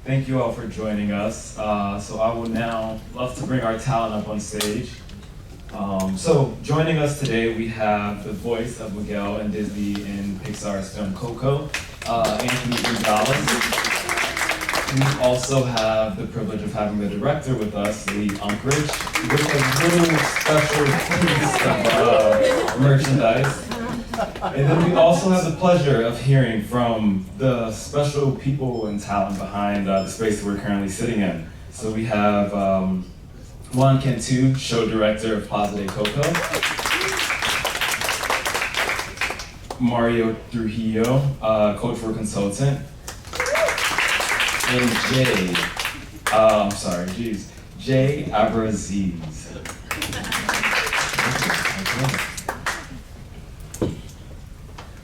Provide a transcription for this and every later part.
Thank you all for joining us. So I would now love to bring our talent up on stage. So joining us today, we have the voice of Miguel in Disney and Pixar's film Coco, Anthony Gonzalez. We also have the privilege of having the director with us, Lee Unkrich, with a little special piece of merchandise. And then we also have the pleasure of hearing from the special people and talent behind the space that we're currently sitting in. So we have Juan Cantu, show director of Plaza de Coco. Mario Trujillo, cultural consultant. And Jay Abraziz.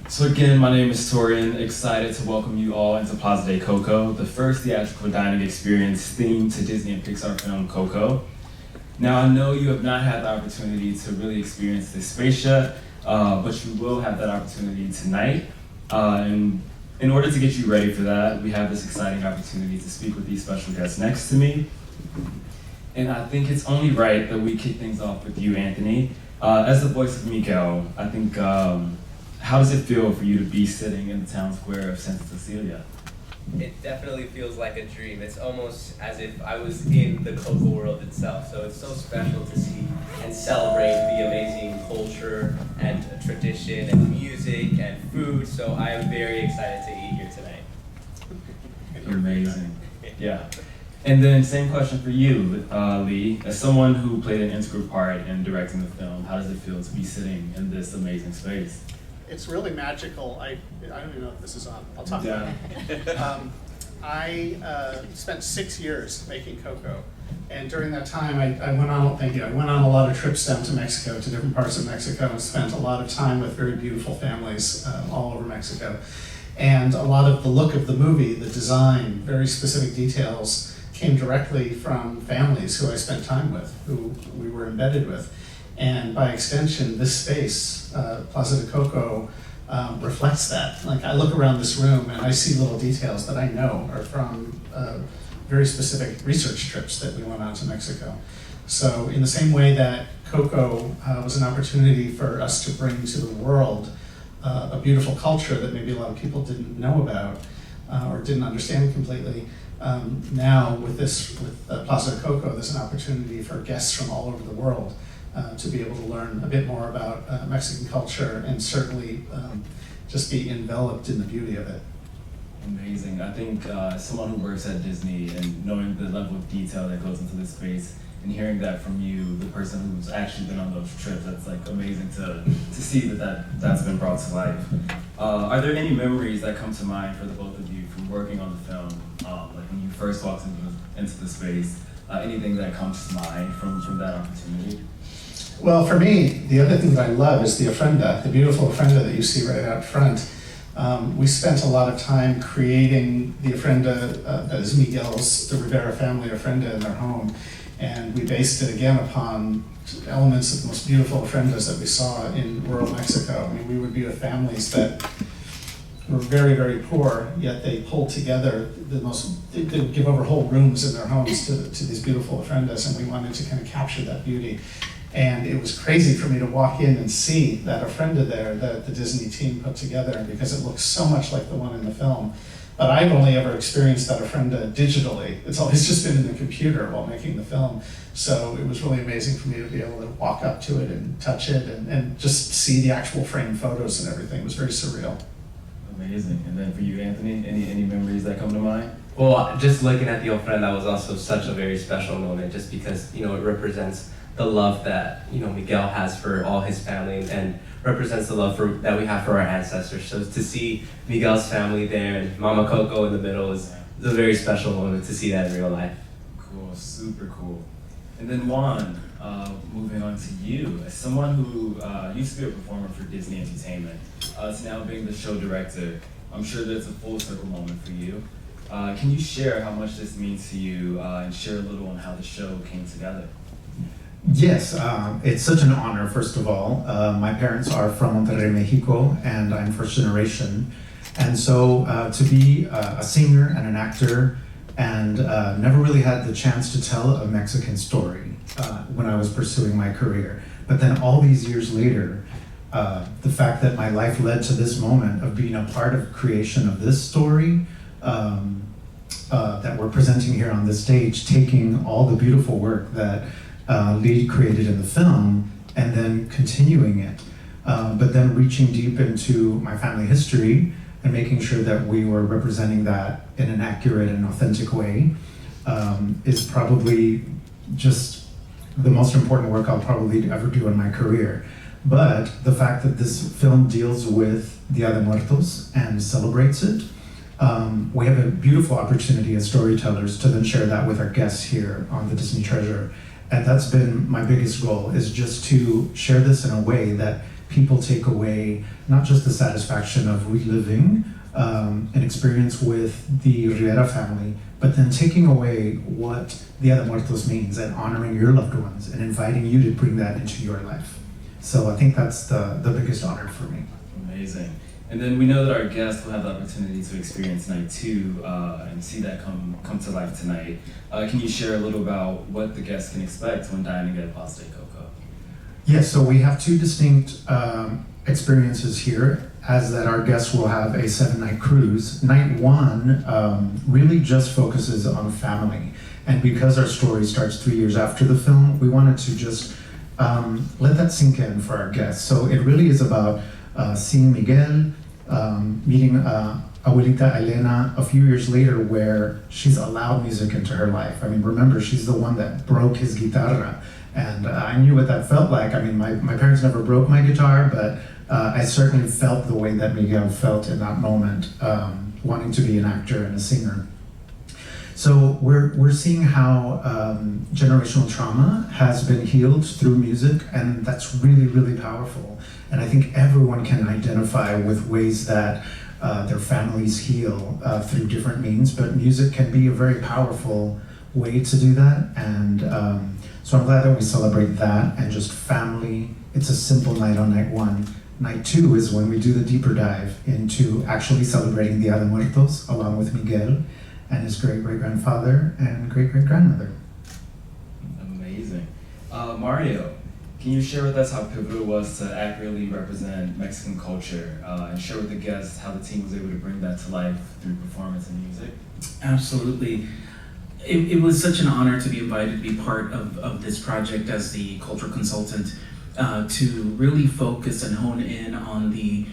So again, my name is Torian, excited to welcome you all into Plaza de Coco, the first theatrical dining experience themed to Disney and Pixar film Coco. Now I know you have not had the opportunity to really experience this space yet, but you will have that opportunity tonight. And in order to get you ready for that, we have this exciting opportunity to speak with these special guests next to me. And I think it's only right that we kick things off with you, Anthony. As the voice of Miguel, I think, how does it feel for you to be sitting in the town square of Santa Cecilia? It definitely feels like a dream. It's almost as if I was in the Coco world itself. So it's so special to see and celebrate the amazing culture and tradition and music and food. So I am very excited to eat here tonight. You're amazing. Yeah. And then same question for you, Lee. As someone who played an integral part in directing the film, how does it feel to be sitting in this amazing space? It's really magical. I don't even know if this is on. I'll talk about it. I spent 6 years making Coco, and during that time, I went on a lot of trips down to Mexico, to different parts of Mexico, and spent a lot of time with very beautiful families all over Mexico. And a lot of the look of the movie, the design, very specific details, came directly from families who I spent time with, who we were embedded with. And by extension, this space, Plaza de Coco, reflects that. Like, I look around this room and I see little details that I know are from very specific research trips that we went on to Mexico. So in the same way that Coco was an opportunity for us to bring to the world a beautiful culture that maybe a lot of people didn't know about or didn't understand completely, now with Plaza de Coco, there's an opportunity for guests from all over the world to be able to learn a bit more about Mexican culture and certainly just be enveloped in the beauty of it. Amazing. I think someone who works at Disney and knowing the level of detail that goes into this space and hearing that from you, the person who's actually been on those trips, that's like amazing to see that's been brought to life. Are there any memories that come to mind for the both of you from working on the film, like when you first walked into the space? Anything that comes to mind from that opportunity? Well, for me, the other thing that I love is the ofrenda, the beautiful ofrenda that you see right out front. We spent a lot of time creating the ofrenda that is Miguel's, the Rivera family ofrenda in their home. And we based it again upon elements of the most beautiful ofrendas that we saw in rural Mexico. I mean, we would be with families that were very, very poor, yet they pulled together they would give over whole rooms in their homes to these beautiful ofrendas, and we wanted to kind of capture that beauty. And it was crazy for me to walk in and see that ofrenda there that the Disney team put together, because it looks so much like the one in the film. But I've only ever experienced that ofrenda digitally. It's always just been in the computer while making the film. So it was really amazing for me to be able to walk up to it and touch it and just see the actual framed photos and everything. It was very surreal. Amazing. And then for you, Anthony, any memories that come to mind? Well, just looking at the ofrenda was also such a very special moment, just because, it represents the love that, Miguel has for all his family and represents the love that we have for our ancestors. So to see Miguel's family there and Mama Coco in the middle is a very special moment to see that in real life. Cool, super cool. And then Juan, moving on to you, as someone who used to be a performer for Disney Entertainment, to now being the show director, I'm sure that's a full circle moment for you. Can you share how much this means to you and share a little on how the show came together? Yes, it's such an honor, first of all. My parents are from Monterrey, Mexico, and I'm first generation. And so to be a singer and an actor and never really had the chance to tell a Mexican story when I was pursuing my career. But then all these years later, the fact that my life led to this moment of being a part of creation of this story that we're presenting here on this stage, taking all the beautiful work that Lee created in the film and then continuing it, but then reaching deep into my family history and making sure that we were representing that in an accurate and authentic way is probably just the most important work I'll probably ever do in my career. But the fact that this film deals with Dia de Muertos and celebrates it, we have a beautiful opportunity as storytellers to then share that with our guests here on the Disney Treasure. And that's been my biggest goal, is just to share this in a way that people take away not just the satisfaction of reliving an experience with the Rivera family, but then taking away what Dia de Muertos means and honoring your loved ones and inviting you to bring that into your life. So I think that's the biggest honor for me. Amazing. And then we know that our guests will have the opportunity to experience night two and see that come to life tonight. Can you share a little about what the guests can expect when dining at Plaza de Coco? Yes, so we have two distinct experiences here, as that our guests will have a 7-night cruise. Night one really just focuses on family. And because our story starts 3 years after the film, we wanted to just let that sink in for our guests. So it really is about seeing Miguel, meeting Abuelita Elena a few years later, where she's allowed music into her life. I mean, remember, she's the one that broke his guitarra. And I knew what that felt like. I mean, my parents never broke my guitar, but I certainly felt the way that Miguel felt in that moment, wanting to be an actor and a singer. So we're seeing how generational trauma has been healed through music, and that's really, really powerful. And I think everyone can identify with ways that their families heal through different means, but music can be a very powerful way to do that. And so I'm glad that we celebrate that and just family. It's a simple night on night one. Night two is when we do the deeper dive into actually celebrating Dia de Muertos along with Miguel and his great-great-grandfather and great-great-grandmother. Amazing. Mario, can you share with us how pivotal it was to accurately represent Mexican culture and share with the guests how the team was able to bring that to life through performance and music? Absolutely. It was such an honor to be invited to be part of this project as the cultural consultant, to really focus and hone in on the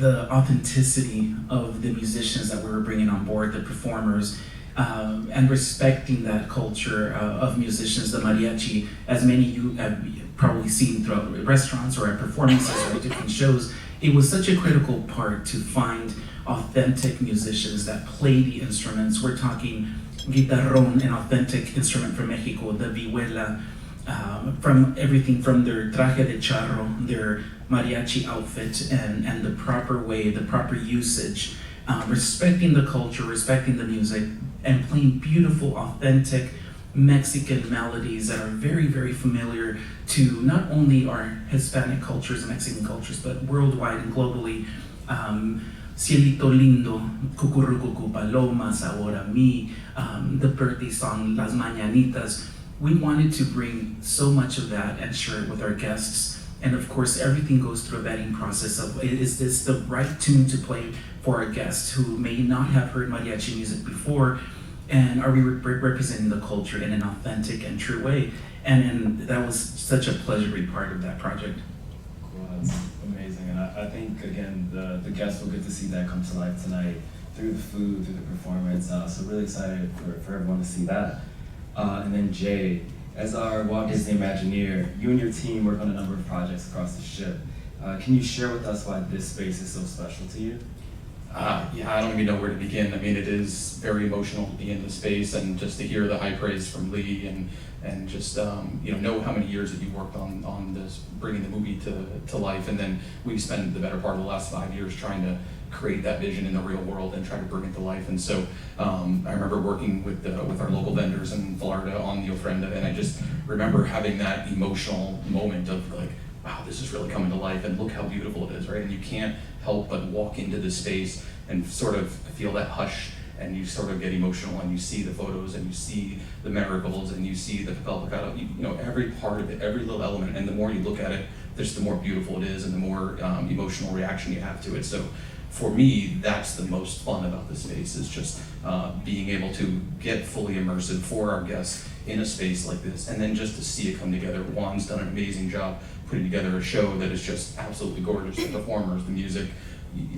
authenticity of the musicians that we were bringing on board, the performers, and respecting that culture of musicians, the mariachi, as many of you have probably seen throughout restaurants or at performances or at different shows. It was such a critical part to find authentic musicians that play the instruments. We're talking guitarrón, an authentic instrument from Mexico, the vihuela, from everything from their traje de charro, their mariachi outfit, and the proper way, the proper usage, respecting the culture, respecting the music, and playing beautiful, authentic Mexican melodies that are very, very familiar to not only our Hispanic cultures and Mexican cultures, but worldwide and globally. Cielito Lindo, Cucurrucucu Paloma, Sabor a Mi, the birthday song, Las Mañanitas. We wanted to bring so much of that and share it with our guests. And of course, everything goes through a vetting process of, is this the right tune to play for our guests who may not have heard mariachi music before? And are we representing the culture in an authentic and true way? And that was such a pleasure to be part of that project. Cool, that's amazing. And I think, again, the guests will get to see that come to life tonight through the food, through the performance. So really excited for everyone to see that. And then Jay, as our Walt Disney Imagineer, you and your team work on a number of projects across the ship. Can you share with us why this space is so special to you? Yeah, I don't even know where to begin. I mean, it is very emotional to be in the space and just to hear the high praise from Lee and just know how many years that you worked on this, bringing the movie to life. And then we've spent the better part of the last 5 years trying to create that vision in the real world and try to bring it to life. And so I remember working with our local vendors in Florida on the Ofrenda, and I just remember having that emotional moment of like, wow, this is really coming to life, and look how beautiful it is, right? And you can't help but walk into this space and sort of feel that hush and you sort of get emotional, and you see the photos, and you see the miracles, and you see the papel picado, you know, every part of it, every little element, and the more you look at it, just the more beautiful it is, and the more emotional reaction you have to it. So for me, that's the most fun about this space, is just being able to get fully immersive for our guests in a space like this, and then just to see it come together. Juan's done an amazing job putting together a show that is just absolutely gorgeous. The performers, the music,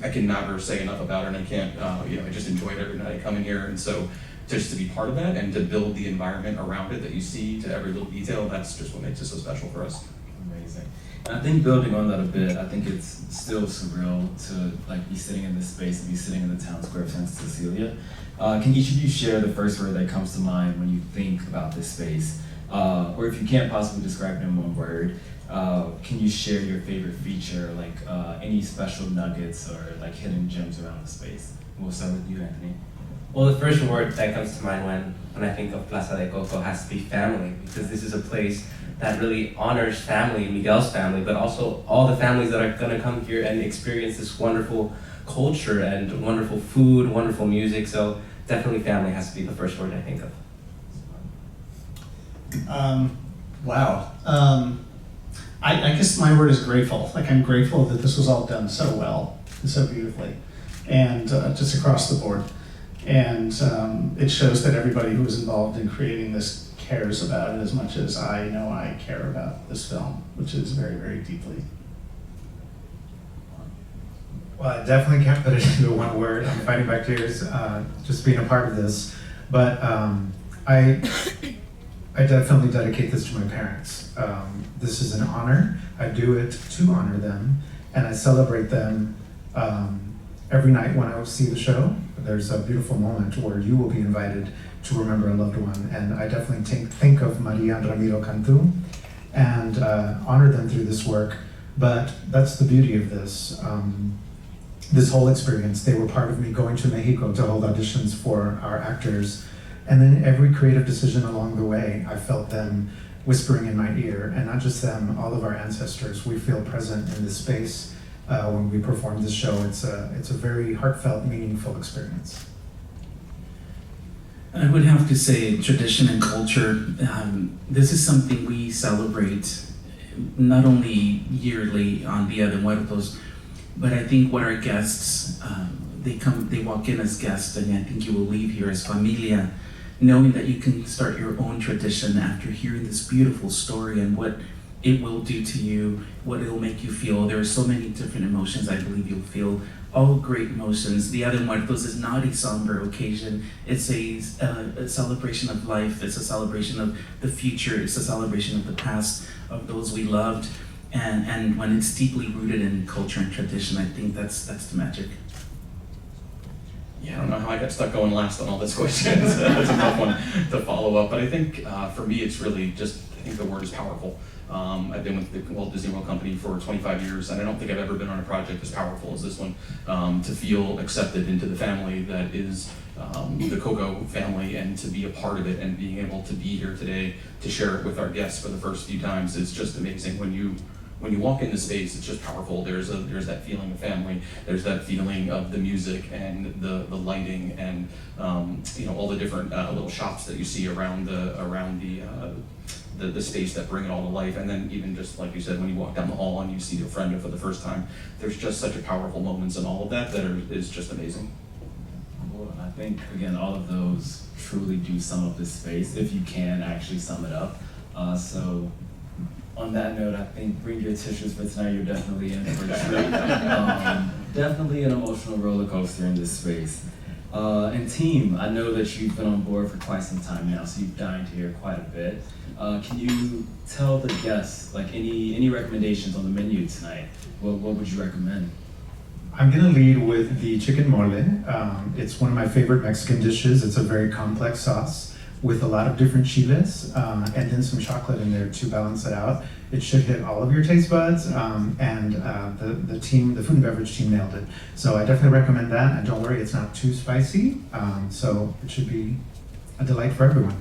I can never say enough about it, and I can't, I just enjoy it every night I come in here, and so just to be part of that and to build the environment around it that you see to every little detail, that's just what makes it so special for us. Amazing. And I think building on that a bit, I think it's still surreal to like be sitting in this space and be sitting in the town square of Santa Cecilia. Can each of you share the first word that comes to mind when you think about this space? Or if you can't possibly describe it in one word, can you share your favorite feature, like any special nuggets or like hidden gems around the space? We'll start with you, Anthony. Well, the first word that comes to mind when I think of Plaza de Coco has to be family, because this is a place that really honors family, Miguel's family, but also all the families that are gonna come here and experience this wonderful culture and wonderful food, wonderful music. So definitely family has to be the first word I think of. Wow. I guess my word is grateful. Like, I'm grateful that this was all done so well and so beautifully, and just across the board. And it shows that everybody who was involved in creating this cares about it as much as I know I care about this film, which is very, very deeply. Well, I definitely can't put it into one word. I'm fighting back tears just being a part of this. But I definitely dedicate this to my parents. This is an honor. I do it to honor them, and I celebrate them every night when I see the show. There's a beautiful moment where you will be invited to remember a loved one, and I definitely think of Maria and Ramiro Cantu and honor them through this work. But that's the beauty of this. This whole experience, they were part of me going to Mexico to hold auditions for our actors, and then every creative decision along the way, I felt them whispering in my ear, and not just them, all of our ancestors. We feel present in this space when we perform this show. It's a very heartfelt, meaningful experience. I would have to say tradition and culture, this is something we celebrate not only yearly on Dia de Muertos, but I think when our guests, they walk in as guests, and I think you will leave here as familia, knowing that you can start your own tradition after hearing this beautiful story and what it will do to you, what it will make you feel. There are so many different emotions I believe you'll feel, all great emotions. Dia de Muertos is not a somber occasion. It's a celebration of life. It's a celebration of the future. It's a celebration of the past, of those we loved. And when it's deeply rooted in culture and tradition, I think that's the magic. Yeah, I don't know how I got stuck going last on all these questions. That's a tough one to follow up. But I think for me, it's really just, I think the word is powerful. I've been with the Walt Disney World Company for 25 years, and I don't think I've ever been on a project as powerful as this one. To feel accepted into the family that is the Coco family, and to be a part of it, and being able to be here today to share it with our guests for the first few times is just amazing. When you walk into space, it's just powerful. There's that feeling of family. There's that feeling of the music and the lighting, and all the different little shops that you see around the space that bring it all to life. And then even just like you said, when you walk down the hall and you see your friend for the first time, there's just such a powerful moments in all of that is just amazing. Cool. And I think again, all of those truly do sum up this space, if you can actually sum it up. So on that note, I think bring your tissues for tonight. You're definitely in for a treat. Definitely an emotional roller coaster in this space. And team, I know that you've been on board for quite some time now, so you've dined here quite a bit. Can you tell the guests, like any recommendations on the menu tonight? What would you recommend? I'm gonna lead with the chicken mole. It's one of my favorite Mexican dishes. It's a very complex sauce with a lot of different chiles, and then some chocolate in there to balance it out. It should hit all of your taste buds, and the food and beverage team nailed it. So I definitely recommend that, and don't worry, it's not too spicy, so it should be a delight for everyone.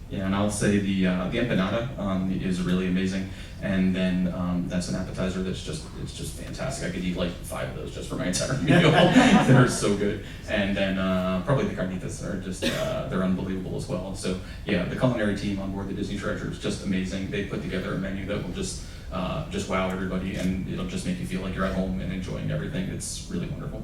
Yeah, and I'll say the empanada is really amazing. And then that's an appetizer it's just fantastic. I could eat like 5 of those just for my entire meal. They're so good. And then probably the carnitas are just they're unbelievable as well. So yeah, the culinary team on board the Disney Treasure is just amazing. They put together a menu that will just wow everybody, and it'll just make you feel like you're at home and enjoying everything. It's really wonderful.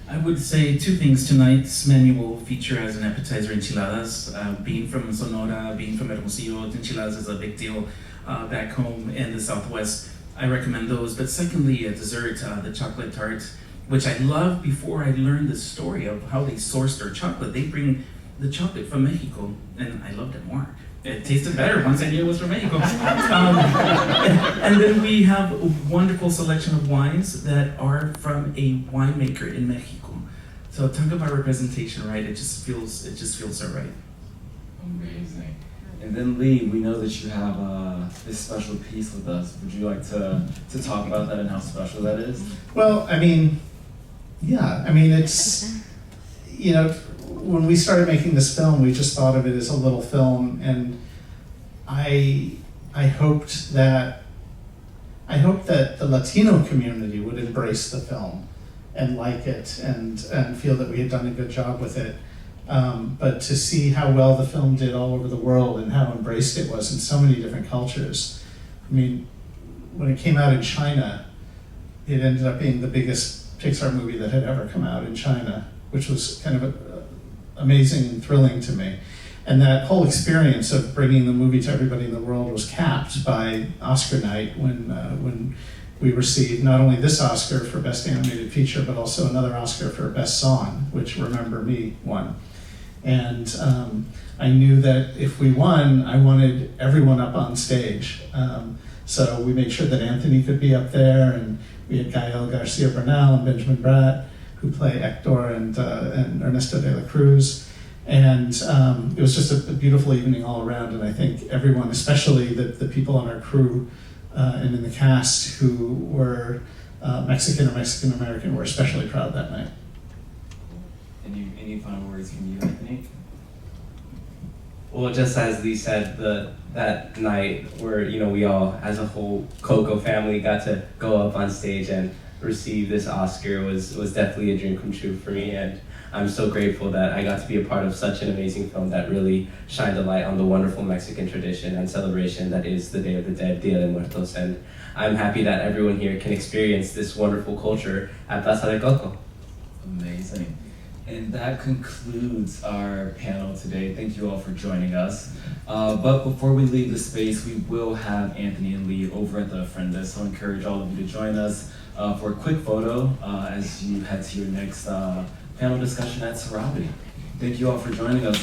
I would say 2 things. Tonight's menu will feature as an appetizer enchiladas. Being from Sonora, being from Hermosillo, enchiladas is a big deal back home in the Southwest. I recommend those. But secondly, a dessert, the chocolate tart, which I loved before I learned the story of how they source their chocolate. They bring the chocolate from Mexico, and I loved it more. It tasted better once I knew it was from Mexico. And then we have a wonderful selection of wines that are from a winemaker in Mexico. So talk about representation, right? It just feels so right. Amazing. And then Lee, we know that you have this special piece with us. Would you like to talk about that and how special that is? Well, I mean, yeah, I mean, it's, you know, when we started making this film, we just thought of it as a little film, and I hoped that the Latino community would embrace the film and like it and feel that we had done a good job with it. But to see how well the film did all over the world and how embraced it was in so many different cultures. I mean, when it came out in China, it ended up being the biggest Pixar movie that had ever come out in China, which was kind of amazing and thrilling to me. And that whole experience of bringing the movie to everybody in the world was capped by Oscar night when we received not only this Oscar for Best Animated Feature, but also another Oscar for Best Song, which Remember Me won. And I knew that if we won, I wanted everyone up on stage. So we made sure that Anthony could be up there, and we had Gael Garcia Bernal and Benjamin Bratt, who play Hector and Ernesto de la Cruz. And it was just a beautiful evening all around, and I think everyone, especially the people on our crew and in the cast who were Mexican or Mexican-American, were especially proud that night. Any final words from you, Anthony? Well, just as Lee said, that night where we all, as a whole Coco family, got to go up on stage and receive this Oscar was definitely a dream come true for me, and I'm so grateful that I got to be a part of such an amazing film that really shined a light on the wonderful Mexican tradition and celebration that is the Day of the Dead, Dia de Muertos, and I'm happy that everyone here can experience this wonderful culture at Plaza de Coco. Amazing. And that concludes our panel today. Thank you all for joining us. But before we leave the space, we will have Anthony and Lee over at the Ofrenda, so I encourage all of you to join us for a quick photo as you head to your next panel discussion at Sarabi. Thank you all for joining us.